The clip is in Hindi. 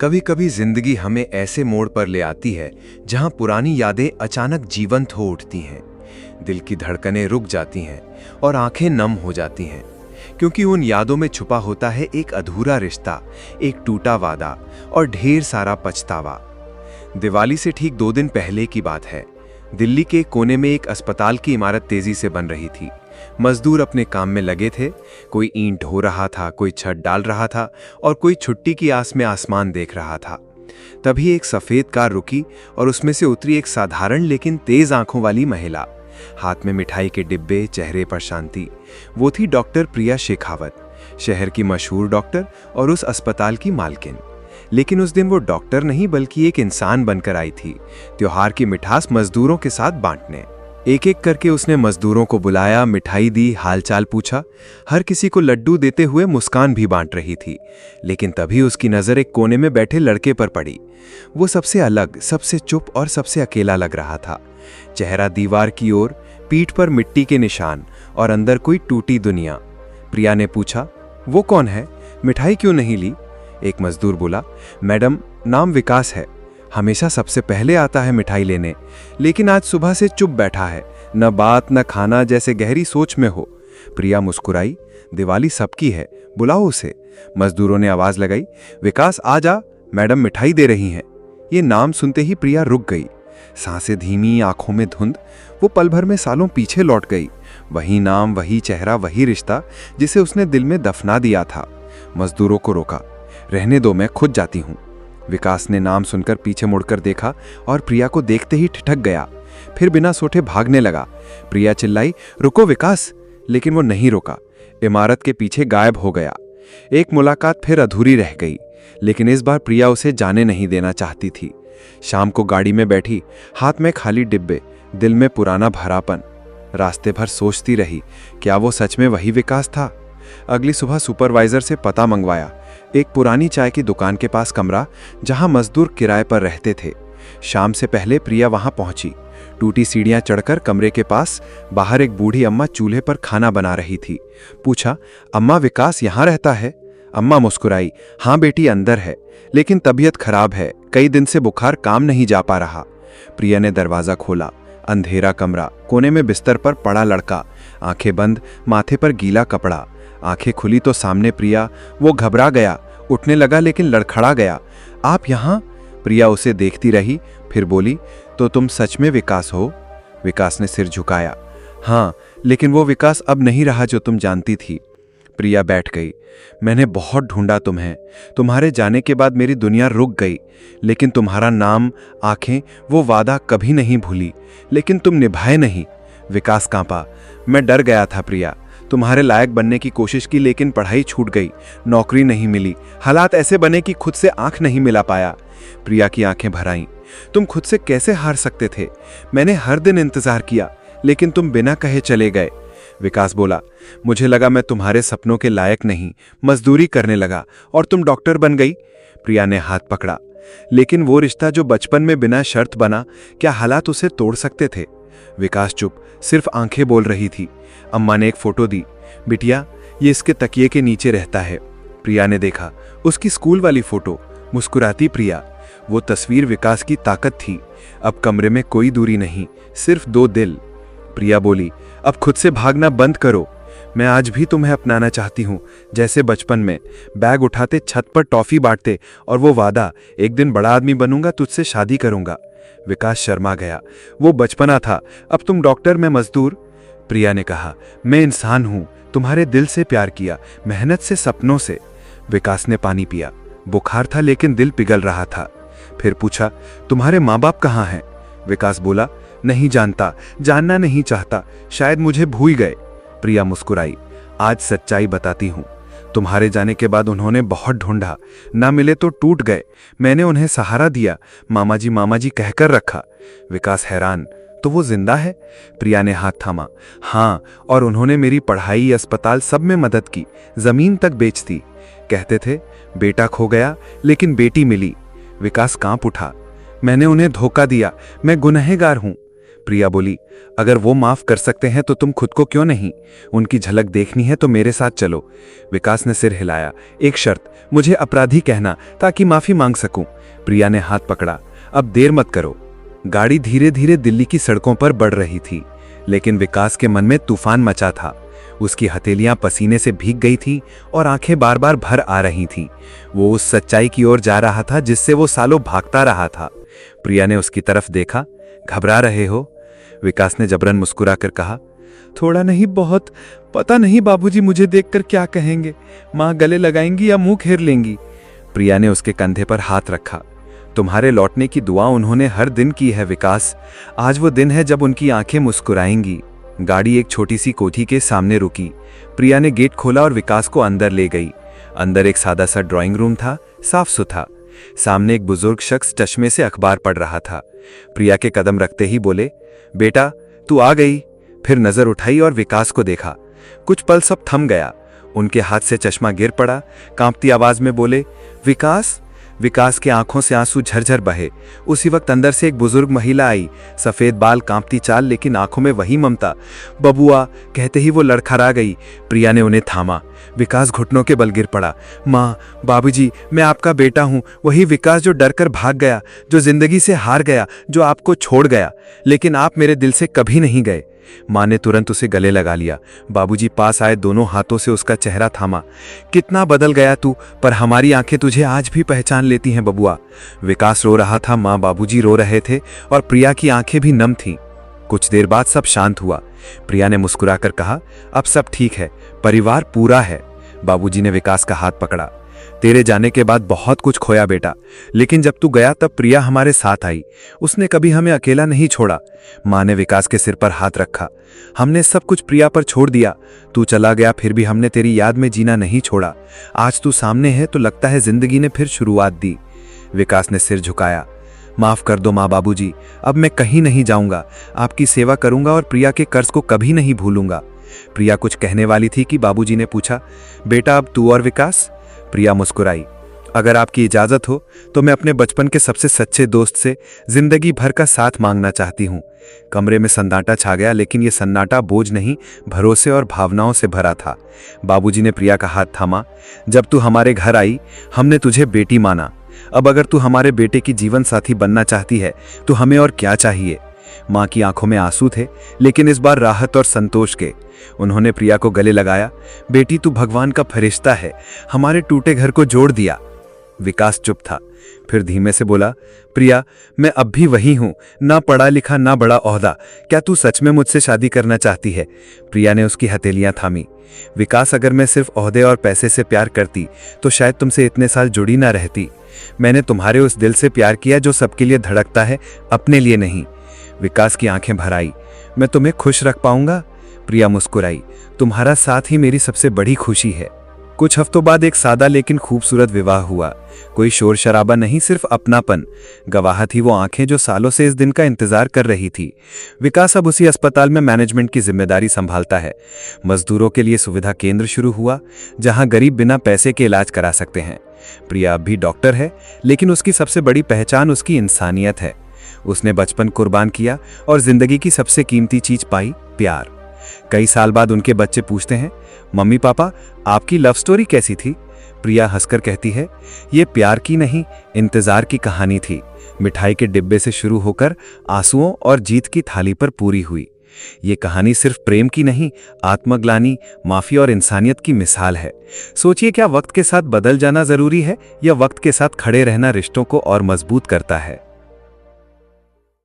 कभी कभी जिंदगी हमें ऐसे मोड़ पर ले आती है जहां पुरानी यादें अचानक जीवंत हो उठती हैं। दिल की धड़कनें रुक जाती हैं और आंखें नम हो जाती हैं, क्योंकि उन यादों में छुपा होता है एक अधूरा रिश्ता, एक टूटा वादा और ढेर सारा पछतावा। दिवाली से ठीक 2 दिन पहले की बात है। दिल्ली के कोने में एक अस्पताल की इमारत तेजी से बन रही थी। मजदूर अपने काम में लगे थे। कोई ईंट ढो रहा था, कोई छत डाल रहा था और कोई छुट्टी की आस में आसमान देख रहा था। तभी एक सफेद कार रुकी और उसमें से उतरी एक साधारण लेकिन तेज आंखों वाली महिला। हाथ में मिठाई के डिब्बे, चेहरे पर शांति। वो थी डॉक्टर प्रिया शेखावत, शहर की मशहूर डॉक्टर और उस अस्पताल की मालकिन। लेकिन उस दिन वो डॉक्टर नहीं बल्कि एक इंसान बनकर आई थी, त्योहार की मिठास मजदूरों के साथ बांटने। एक एक करके उसने मजदूरों को बुलाया, मिठाई दी, हालचाल पूछा। हर किसी को लड्डू देते हुए मुस्कान भी बांट रही थी। लेकिन तभी उसकी नजर एक कोने में बैठे लड़के पर पड़ी। वो सबसे अलग, सबसे चुप और सबसे अकेला लग रहा था। चेहरा दीवार की ओर, पीठ पर मिट्टी के निशान और अंदर कोई टूटी दुनिया। प्रिया ने पूछा, वो कौन है? मिठाई क्यों नहीं ली? एक मजदूर बोला, मैडम, नाम विकास है, हमेशा सबसे पहले आता है मिठाई लेने, लेकिन आज सुबह से चुप बैठा है, न बात न खाना, जैसे गहरी सोच में हो। प्रिया मुस्कुराई, दिवाली सबकी है, बुलाओ उसे। मजदूरों ने आवाज लगाई, विकास आ जा, मैडम मिठाई दे रही हैं। ये नाम सुनते ही प्रिया रुक गई, सांसें धीमी, आंखों में धुंध। वो पल भर में सालों पीछे लौट गई। वही नाम, वही चेहरा, वही रिश्ता जिसे उसने दिल में दफना दिया था। मजदूरों को रोका, रहने दो, मैं खुद जाती हूं। विकास ने नाम सुनकर पीछे मुड़कर देखा और प्रिया को देखते ही ठिठक गया। फिर बिना सोचे भागने लगा। प्रिया चिल्लाई, रुको विकास, लेकिन वो नहीं रुका। इमारत के पीछे गायब हो गया। एक मुलाकात फिर अधूरी रह गई, लेकिन इस बार प्रिया उसे जाने नहीं देना चाहती थी। शाम को गाड़ी में बैठी, हाथ में खाली डिब्बे, दिल में पुराना भरापन। रास्ते भर सोचती रही, क्या वो सच में वही विकास था? अगली सुबह सुपरवाइजर से पता मंगवाया। एक पुरानी चाय की दुकान के पास कमरा, जहां मजदूर किराए पर रहते थे। शाम से पहले प्रिया वहां पहुंची। टूटी सीढ़ियां चढ़कर कमरे के पास बाहर एक बूढ़ी अम्मा चूल्हे पर खाना बना रही थी। पूछा, अम्मा, विकास यहां रहता है? अम्मा मुस्कुराई, हाँ बेटी, अंदर है, लेकिन तबीयत खराब है, कई दिन से बुखार, काम नहीं जा पा रहा। प्रिया ने दरवाजा खोला। अंधेरा कमरा, कोने में बिस्तर पर पड़ा लड़का, आंखें बंद, माथे पर गीला कपड़ा। आंखें खुली तो सामने प्रिया। वो घबरा गया, उठने लगा लेकिन लड़खड़ा गया। आप यहां? प्रिया उसे देखती रही, फिर बोली, तो तुम सच में विकास हो? विकास ने सिर झुकाया, हाँ, लेकिन वो विकास अब नहीं रहा जो तुम जानती थी। प्रिया बैठ गई। मैंने बहुत ढूंढा तुम्हें, तुम्हारे जाने के बाद मेरी दुनिया रुक गई, लेकिन तुम्हारा नाम, आंखें, वो वादा कभी नहीं भूली, लेकिन तुम निभाए नहीं। विकास कांपा, मैं डर गया था प्रिया, तुम्हारे लायक बनने की कोशिश की, लेकिन पढ़ाई छूट गई, नौकरी नहीं मिली, हालात ऐसे बने कि खुद से आंख नहीं मिला पाया। प्रिया की आंखें भर आईं। तुम खुद से कैसे हार सकते थे? मैंने हर दिन इंतजार किया, लेकिन तुम बिना कहे चले गए। विकास बोला, मुझे लगा मैं तुम्हारे सपनों के लायक नहीं, मजदूरी करने लगा और तुम डॉक्टर बन गई। प्रिया ने हाथ पकड़ा, लेकिन वो रिश्ता जो बचपन में बिना शर्त बना, क्या हालात उसे तोड़ सकते थे? विकास चुप, सिर्फ आंखें बोल रही थी। अम्मा ने एक फोटो दी, बिटिया, ये इसके तकिए के नीचे रहता है। प्रिया ने देखा, उसकी स्कूल वाली फोटो। मुस्कुराती प्रिया। वो तस्वीर विकास की ताकत थी। अब कमरे में कोई दूरी नहीं, सिर्फ 2 दिल। प्रिया बोली, अब खुद से भागना बंद करो, मैं आज भी तुम्हें अपनाना चाहती हूँ, जैसे बचपन में बैग उठाते, छत पर टॉफी बांटते, और वो वादा, एक दिन बड़ा आदमी बनूंगा, तुझसे शादी करूंगा। विकास शर्मा गया। वो बचपना था, अब तुम डॉक्टर, में मजदूर। प्रिया ने कहा, मैं इंसान हूं, तुम्हारे दिल से प्यार किया, मेहनत से, सपनों से। विकास ने पानी पिया। बुखार था लेकिन दिल पिघल रहा था। फिर पूछा, तुम्हारे माँ बाप कहाँ हैं? विकास बोला, नहीं जानता, जानना नहीं चाहता, शायद मुझे भूल गए। प्रिया मुस्कुराई, आज सच्चाई बताती हूं, तुम्हारे जाने के बाद उन्होंने बहुत ढूंढा, ना मिले तो टूट गए, मैंने उन्हें सहारा दिया, मामा जी कहकर रखा। विकास हैरान, तो वो जिंदा है? प्रिया ने हाथ थामा, हाँ, और उन्होंने मेरी पढ़ाई, अस्पताल, सब में मदद की, जमीन तक बेच दी। कहते थे, बेटा खो गया लेकिन बेटी मिली। विकास कांप उठा, मैंने उन्हें धोखा दिया, मैं गुनहगार हूं। प्रिया बोली, अगर वो माफ कर सकते हैं तो तुम खुद को क्यों नहीं? उनकी झलक देखनी है तो मेरे साथ चलो। विकास ने सिर हिलाया। एक शर्त, मुझे अपराधी कहना ताकि माफी मांग सकूं। प्रिया ने हाथ पकड़ा। अब देर मत करो। गाड़ी धीरे धीरे दिल्ली की सड़कों पर बढ़ रही थी, लेकिन विकास के मन में तूफान मचा था। उसकी हथेलियां पसीने से भीग गई थीं और आंखें बार बार भर आ रही थीं। वो उस सच्चाई की ओर जा रहा था जिससे वो सालों भागता रहा था। प्रिया ने उसकी तरफ देखा। घबरा रहे हो? विकास ने जबरन मुस्कुराकर कहा, थोड़ा नहीं बहुत। पता नहीं बाबूजी मुझे देखकर क्या कहेंगे। माँ गले लगाएंगी या मुंह घेर लेंगी। प्रिया ने उसके कंधे पर हाथ रखा। तुम्हारे लौटने की दुआ उन्होंने हर दिन की है विकास। आज वो दिन है जब उनकी आंखें मुस्कुराएंगी। गाड़ी एक छोटी सी कोठी के सामने रुकी। प्रिया ने गेट खोला और विकास को अंदर ले गई। अंदर एक सादा सा ड्राइंग रूम था, साफ सुथरा। सामने एक बुजुर्ग शख्स चश्मे से अखबार पढ़ रहा था। प्रिया के कदम रखते ही बोले, बेटा तू आ गई। फिर नजर उठाई और विकास को देखा। कुछ पल सब थम गया। उनके हाथ से चश्मा गिर पड़ा। कांपती आवाज में बोले, विकास। विकास के आंखों से आंसू झरझर बहे। उसी वक्त अंदर से एक बुजुर्ग महिला आई। सफेद बाल, कांपती चाल, लेकिन आंखों में वही ममता। बबुआ कहते ही वो लड़खड़ा गई। प्रिया ने उन्हें थामा। विकास घुटनों के बल गिर पड़ा। माँ, बाबूजी, मैं आपका बेटा हूँ। वही विकास जो डरकर भाग गया, जो जिंदगी से हार गया, जो आपको छोड़ गया। लेकिन आप मेरे दिल से कभी नहीं गए। माँ ने तुरंत उसे गले लगा लिया। बाबूजी पास आए, दोनों हाथों से उसका चेहरा थामा। कितना बदल गया तू, पर हमारी आंखें तुझे आज भी पहचान लेती हैं बबुआ। विकास रो रहा था, माँ बाबूजी रो रहे थे और प्रिया की आंखें भी नम थीं। कुछ देर बाद सब शांत हुआ। प्रिया ने मुस्कुराकर कहा, अब सब ठीक है, परिवार पूरा है। बाबूजी ने विकास का हाथ पकड़ा। तेरे जाने के बाद बहुत कुछ खोया बेटा, लेकिन जब तू गया तब प्रिया हमारे साथ आई। उसने कभी हमें अकेला नहीं छोड़ा। माँ ने विकास के सिर पर हाथ रखा। हमने सब कुछ प्रिया पर छोड़ दिया। तू चला गया, फिर भी हमने तेरी याद में जीना नहीं छोड़ा। आज तू सामने है तो लगता है जिंदगी ने फिर शुरुआत दी। विकास ने सिर झुकाया। माफ कर दो माँ बाबूजी, अब मैं कहीं नहीं जाऊंगा। आपकी सेवा करूंगा और प्रिया के कर्ज को कभी नहीं भूलूंगा। प्रिया कुछ कहने वाली थी कि बाबूजी ने पूछा, बेटा अब तू और विकास? प्रिया मुस्कुराई। अगर आपकी इजाजत हो तो मैं अपने बचपन के सबसे सच्चे दोस्त से जिंदगी भर का साथ मांगना चाहती हूँ। कमरे में सन्नाटा छा गया, लेकिन यह सन्नाटा बोझ नहीं, भरोसे और भावनाओं से भरा था। बाबूजी ने प्रिया का हाथ थामा। जब तू हमारे घर आई, हमने तुझे बेटी माना। अब अगर तू हमारे बेटे की जीवन साथी बनना चाहती है तो हमें और क्या चाहिए? माँ की आंखों में आंसू थे, लेकिन इस बार राहत और संतोष के। उन्होंने प्रिया को गले लगाया। बेटी तू भगवान का फरिश्ता है, हमारे टूटे घर को जोड़ दिया। विकास चुप था, फिर धीमे से बोला, प्रिया मैं अब भी वही हूं, ना पढ़ा लिखा ना बड़ा ओहदा। क्या तू सच में मुझसे शादी करना चाहती है? प्रिया ने उसकी हथेलियां थामी। विकास, अगर मैं सिर्फ ओहदे और पैसे से प्यार करती तो शायद तुमसे इतने साल जुड़ी ना रहती। मैंने तुम्हारे उस दिल से प्यार किया जो सबके लिए धड़कता है, अपने लिए नहीं। विकास की आंखें भर आई। मैं तुम्हें खुश रख पाऊंगा? प्रिया मुस्कुराई। तुम्हारा साथ ही मेरी सबसे बड़ी खुशी है। कुछ हफ्तों बाद एक सादा लेकिन खूबसूरत विवाह हुआ। कोई शोर शराबा नहीं, सिर्फ अपनापन। गवाह थी वो आंखें जो सालों से इस दिन का इंतजार कर रही थी। विकास अब उसी अस्पताल में मैनेजमेंट की जिम्मेदारी संभालता है। मजदूरों के लिए सुविधा केंद्र शुरू हुआ, जहां गरीब बिना पैसे के इलाज करा सकते हैं। प्रिया अब भी डॉक्टर है, लेकिन उसकी सबसे बड़ी पहचान उसकी इंसानियत है। उसने बचपन कुर्बान किया और जिंदगी की सबसे कीमती चीज पाई, प्यार। कई साल बाद उनके बच्चे पूछते हैं, मम्मी पापा आपकी लव स्टोरी कैसी थी? प्रिया हंसकर कहती है, ये प्यार की नहीं, इंतजार की कहानी थी। मिठाई के डिब्बे से शुरू होकर आंसुओं और जीत की थाली पर पूरी हुई। ये कहानी सिर्फ प्रेम की नहीं, आत्मग्लानि, माफी और इंसानियत की मिसाल है। सोचिए, क्या वक्त के साथ बदल जाना जरूरी है या वक्त के साथ खड़े रहना रिश्तों को और मजबूत करता है?